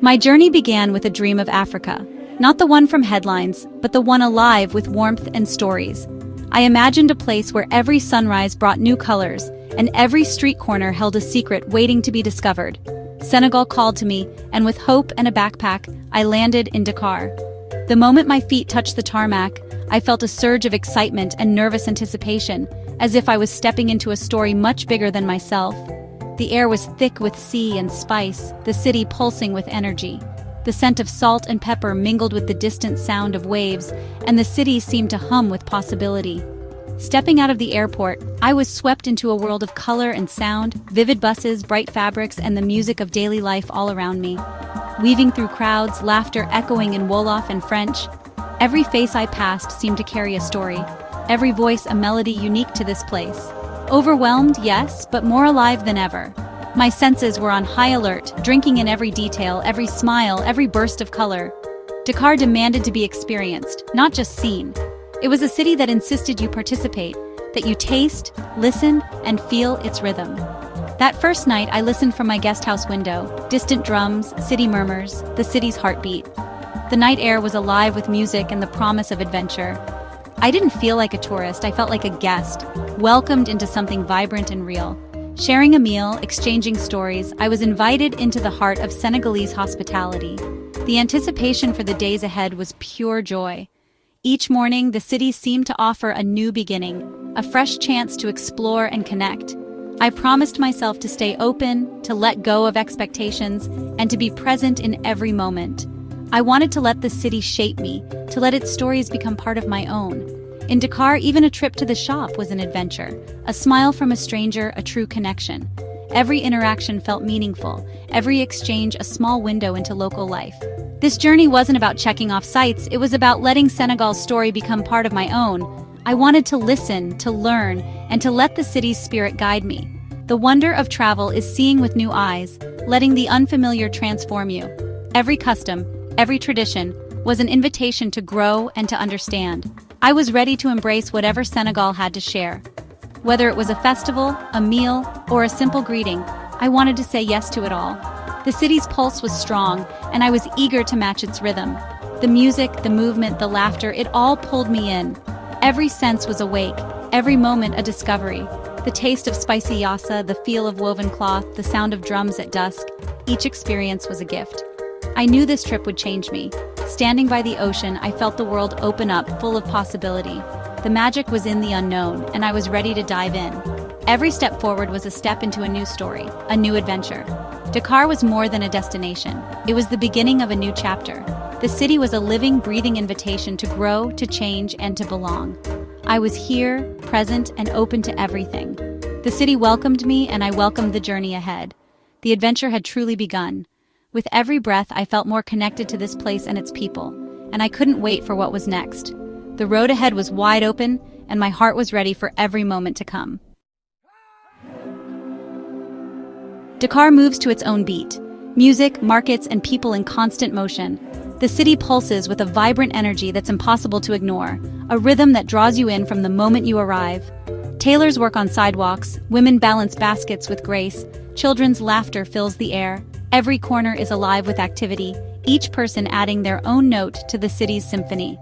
My journey began with a dream of Africa. Not the one from headlines, but the one alive with warmth and stories. I imagined a place where every sunrise brought new colors, and every street corner held a secret waiting to be discovered. Senegal called to me, and with hope and a backpack, I landed in Dakar. The moment my feet touched the tarmac, I felt a surge of excitement and nervous anticipation, as if I was stepping into a story much bigger than myself. The air was thick with sea and spice, the city pulsing with energy. The scent of salt and pepper mingled with the distant sound of waves, and the city seemed to hum with possibility. Stepping out of the airport, I was swept into a world of color and sound, vivid buses, bright fabrics, and the music of daily life all around me. Weaving through crowds, laughter echoing in Wolof and French, every face I passed seemed to carry a story, every voice a melody unique to this place. Overwhelmed, yes, but more alive than ever. My senses were on high alert, drinking in every detail, every smile, every burst of color. Dakar demanded to be experienced, not just seen. It was a city that insisted you participate, that you taste, listen, and feel its rhythm. That first night, I listened from my guest house window, distant drums, city murmurs, the city's heartbeat. The night air was alive with music and the promise of adventure. I didn't feel like a tourist, I felt like a guest, welcomed into something vibrant and real. Sharing a meal, exchanging stories, I was invited into the heart of Senegalese hospitality. The anticipation for the days ahead was pure joy. Each morning, the city seemed to offer a new beginning, a fresh chance to explore and connect. I promised myself to stay open, to let go of expectations, and to be present in every moment. I wanted to let the city shape me, to let its stories become part of my own. In Dakar, even a trip to the shop was an adventure. A smile from a stranger, a true connection. Every interaction felt meaningful, every exchange a small window into local life. This journey wasn't about checking off sites, it was about letting Senegal's story become part of my own. I wanted to listen, to learn, and to let the city's spirit guide me. The wonder of travel is seeing with new eyes, letting the unfamiliar transform you. Every custom, every tradition, was an invitation to grow and to understand. I was ready to embrace whatever Senegal had to share. Whether it was a festival, a meal, or a simple greeting, I wanted to say yes to it all. The city's pulse was strong, and I was eager to match its rhythm. The music, the movement, the laughter, it all pulled me in. Every sense was awake, every moment a discovery. The taste of spicy yassa, the feel of woven cloth, the sound of drums at dusk, each experience was a gift. I knew this trip would change me. Standing by the ocean, I felt the world open up, full of possibility. The magic was in the unknown, and I was ready to dive in. Every step forward was a step into a new story, a new adventure. Dakar was more than a destination. It was the beginning of a new chapter. The city was a living, breathing invitation to grow, to change, and to belong. I was here, present, and open to everything. The city welcomed me, and I welcomed the journey ahead. The adventure had truly begun. With every breath, I felt more connected to this place and its people, and I couldn't wait for what was next. The road ahead was wide open, and my heart was ready for every moment to come. Dakar moves to its own beat. Music, markets, and people in constant motion. The city pulses with a vibrant energy that's impossible to ignore, a rhythm that draws you in from the moment you arrive. Tailors work on sidewalks, women balance baskets with grace, children's laughter fills the air. Every corner is alive with activity, each person adding their own note to the city's symphony.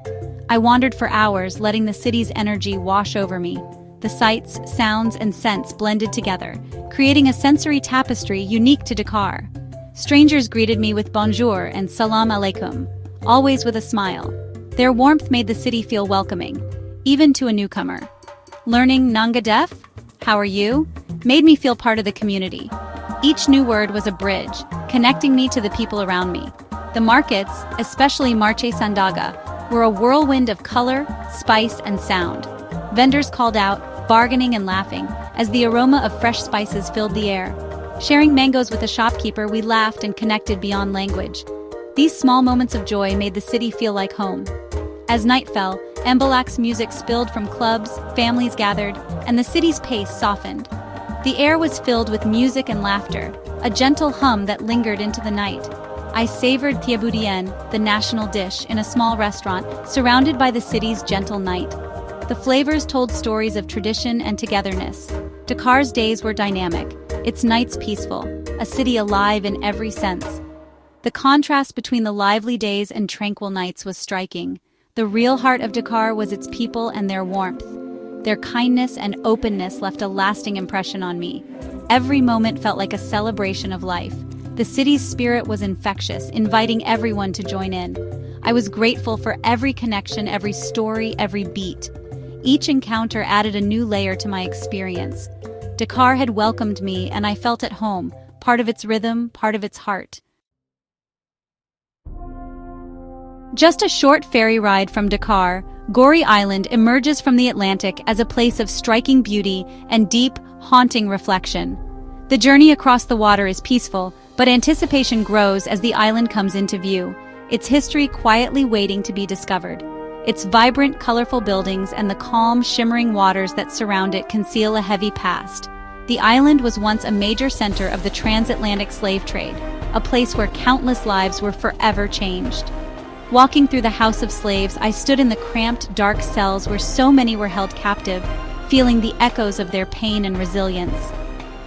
I wandered for hours, letting the city's energy wash over me. The sights, sounds, and scents blended together, creating a sensory tapestry unique to Dakar. Strangers greeted me with bonjour and salam alaikum, always with a smile. Their warmth made the city feel welcoming, even to a newcomer. Learning Nanga Def, how are you, made me feel part of the community. Each new word was a bridge, connecting me to the people around me. The markets, especially Marché Sandaga, were a whirlwind of color, spice, and sound. Vendors called out, bargaining and laughing, as the aroma of fresh spices filled the air. Sharing mangoes with a shopkeeper, we laughed and connected beyond language. These small moments of joy made the city feel like home. As night fell, Mbalak's music spilled from clubs, families gathered, and the city's pace softened. The air was filled with music and laughter, a gentle hum that lingered into the night. I savored thiaboudien, the national dish, in a small restaurant, surrounded by the city's gentle night. The flavors told stories of tradition and togetherness. Dakar's days were dynamic, its nights peaceful, a city alive in every sense. The contrast between the lively days and tranquil nights was striking. The real heart of Dakar was its people and their warmth. Their kindness and openness left a lasting impression on me. Every moment felt like a celebration of life. The city's spirit was infectious, inviting everyone to join in. I was grateful for every connection, every story, every beat. Each encounter added a new layer to my experience. Dakar had welcomed me, and I felt at home, part of its rhythm, part of its heart. Just a short ferry ride from Dakar, Gorée Island emerges from the Atlantic as a place of striking beauty and deep, haunting reflection. The journey across the water is peaceful, but anticipation grows as the island comes into view, its history quietly waiting to be discovered. Its vibrant, colorful buildings and the calm, shimmering waters that surround it conceal a heavy past. The island was once a major center of the transatlantic slave trade, a place where countless lives were forever changed. Walking through the House of Slaves, I stood in the cramped, dark cells where so many were held captive, feeling the echoes of their pain and resilience.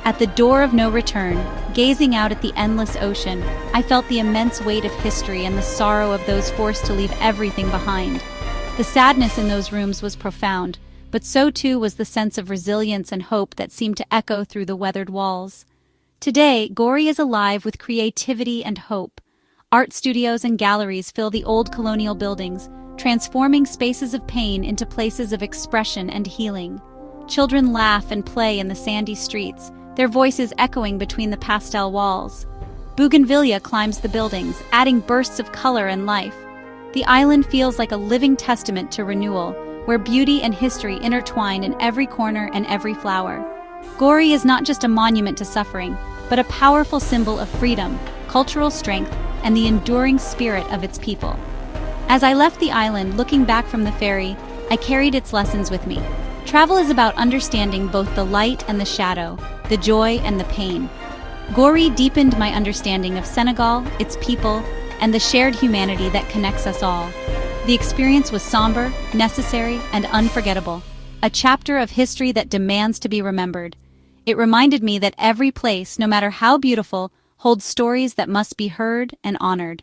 At the door of no return, gazing out at the endless ocean, I felt the immense weight of history and the sorrow of those forced to leave everything behind. The sadness in those rooms was profound, but so too was the sense of resilience and hope that seemed to echo through the weathered walls. Today, Gorée is alive with creativity and hope. Art studios and galleries fill the old colonial buildings, transforming spaces of pain into places of expression and healing. Children laugh and play in the sandy streets, their voices echoing between the pastel walls. Bougainvillea climbs the buildings, adding bursts of color and life. The island feels like a living testament to renewal, where beauty and history intertwine in every corner and every flower. Gorée is not just a monument to suffering, but a powerful symbol of freedom, cultural strength, and the enduring spirit of its people. As I left the island, looking back from the ferry, I carried its lessons with me. Travel is about understanding both the light and the shadow, the joy and the pain. Gorée deepened my understanding of Senegal, its people, and the shared humanity that connects us all. The experience was somber, necessary, and unforgettable, a chapter of history that demands to be remembered. It reminded me that every place, no matter how beautiful, holds stories that must be heard and honored.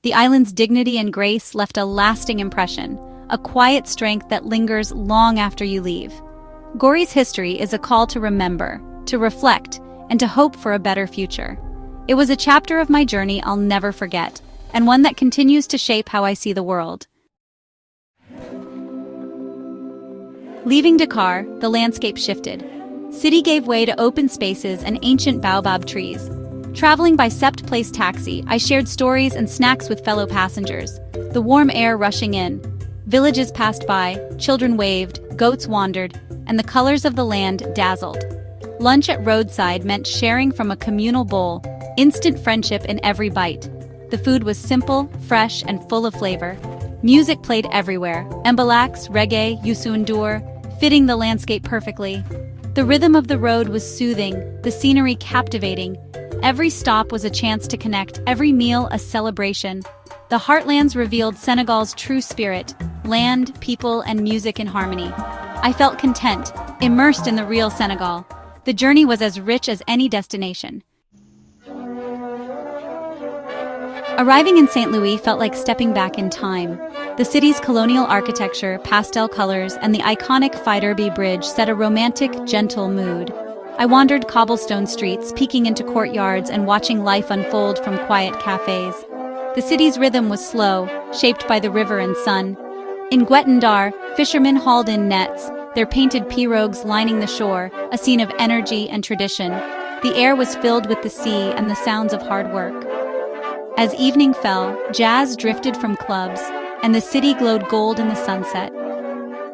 The island's dignity and grace left a lasting impression, a quiet strength that lingers long after you leave. Gorée's history is a call to remember, to reflect, and to hope for a better future. It was a chapter of my journey I'll never forget, and one that continues to shape how I see the world. Leaving Dakar, the landscape shifted. City gave way to open spaces and ancient baobab trees. Traveling by Sept Place taxi, I shared stories and snacks with fellow passengers, the warm air rushing in. Villages passed by, children waved, goats wandered, and the colors of the land dazzled. Lunch at roadside meant sharing from a communal bowl, instant friendship in every bite. The food was simple, fresh, and full of flavor. Music played everywhere, mbalax, reggae, Youssou N'Dour, fitting the landscape perfectly. The rhythm of the road was soothing, the scenery captivating. Every stop was a chance to connect, every meal a celebration. The heartlands revealed Senegal's true spirit, land, people, and music in harmony. I felt content, immersed in the real Senegal. The journey was as rich as any destination. Arriving in St. Louis felt like stepping back in time. The city's colonial architecture, pastel colors, and the iconic Faidherbe Bridge set a romantic, gentle mood. I wandered cobblestone streets, peeking into courtyards and watching life unfold from quiet cafes. The city's rhythm was slow, shaped by the river and sun. In Guet-Ndar, fishermen hauled in nets, their painted pirogues lining the shore, a scene of energy and tradition. The air was filled with the sea and the sounds of hard work. As evening fell, jazz drifted from clubs, and the city glowed gold in the sunset.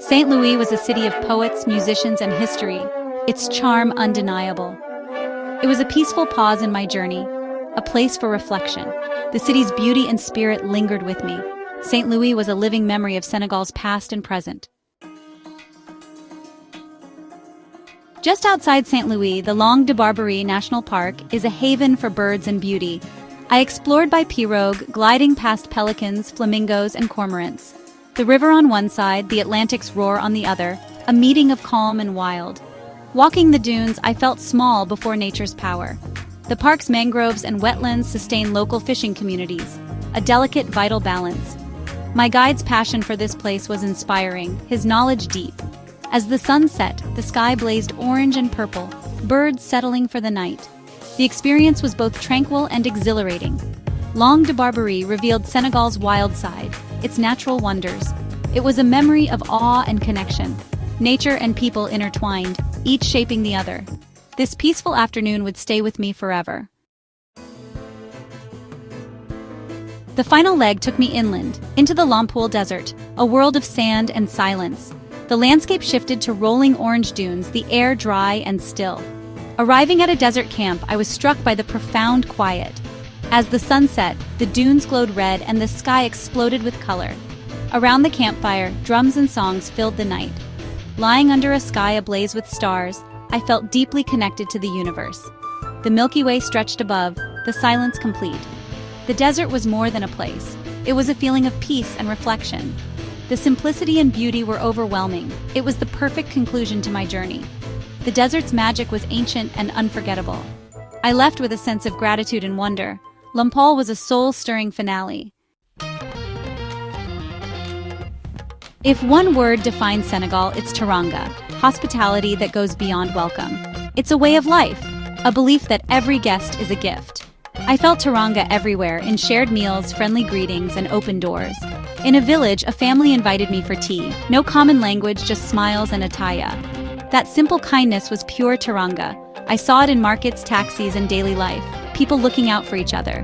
St. Louis was a city of poets, musicians, and history, its charm undeniable. It was a peaceful pause in my journey, a place for reflection. The city's beauty and spirit lingered with me. St. Louis was a living memory of Senegal's past and present. Just outside St. Louis, the Langue de Barbarie National Park is a haven for birds and beauty. I explored by pirogue, gliding past pelicans, flamingos, and cormorants. The river on one side, the Atlantic's roar on the other, a meeting of calm and wild. Walking the dunes, I felt small before nature's power. The park's mangroves and wetlands sustain local fishing communities, a delicate, vital balance. My guide's passion for this place was inspiring, his knowledge deep. As the sun set, the sky blazed orange and purple, birds settling for the night. The experience was both tranquil and exhilarating. Langue de Barbarie revealed Senegal's wild side, its natural wonders. It was a memory of awe and connection. Nature and people intertwined, each shaping the other. This peaceful afternoon would stay with me forever. The final leg took me inland, into the Lompoul Desert, a world of sand and silence. The landscape shifted to rolling orange dunes, the air dry and still. Arriving at a desert camp, I was struck by the profound quiet. As the sun set, the dunes glowed red and the sky exploded with color. Around the campfire, drums and songs filled the night. Lying under a sky ablaze with stars, I felt deeply connected to the universe. The Milky Way stretched above, the silence complete. The desert was more than a place. It was a feeling of peace and reflection. The simplicity and beauty were overwhelming. It was the perfect conclusion to my journey. The desert's magic was ancient and unforgettable. I left with a sense of gratitude and wonder. Lompoul was a soul-stirring finale. If one word defines Senegal, it's teranga, hospitality that goes beyond welcome. It's a way of life, a belief that every guest is a gift. I felt teranga everywhere, in shared meals, friendly greetings, and open doors. In a village, a family invited me for tea. No common language, just smiles and ataya. That simple kindness was pure teranga. I saw it in markets, taxis, and daily life. People looking out for each other.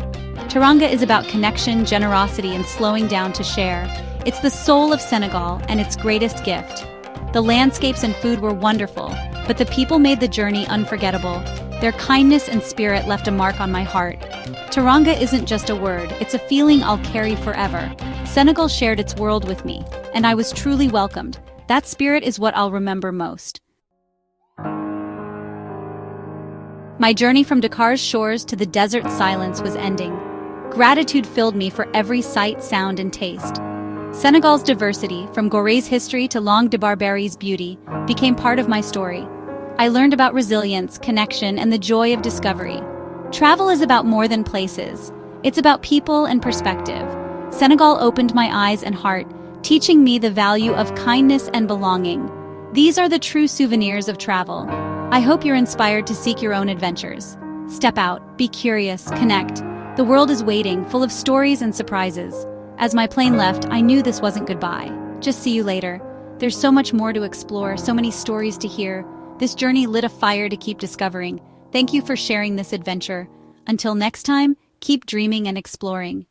Teranga is about connection, generosity, and slowing down to share. It's the soul of Senegal and its greatest gift. The landscapes and food were wonderful, but the people made the journey unforgettable. Their kindness and spirit left a mark on my heart. Teranga isn't just a word, it's a feeling I'll carry forever. Senegal shared its world with me, and I was truly welcomed. That spirit is what I'll remember most. My journey from Dakar's shores to the desert silence was ending. Gratitude filled me for every sight, sound, and taste. Senegal's diversity, from Goré's history to Langue de Barbarie's beauty, became part of my story. I learned about resilience, connection, and the joy of discovery. Travel is about more than places. It's about people and perspective. Senegal opened my eyes and heart, teaching me the value of kindness and belonging. These are the true souvenirs of travel. I hope you're inspired to seek your own adventures. Step out, be curious, connect. The world is waiting, full of stories and surprises. As my plane left, I knew this wasn't goodbye. Just see you later. There's so much more to explore, so many stories to hear. This journey lit a fire to keep discovering. Thank you for sharing this adventure. Until next time, keep dreaming and exploring.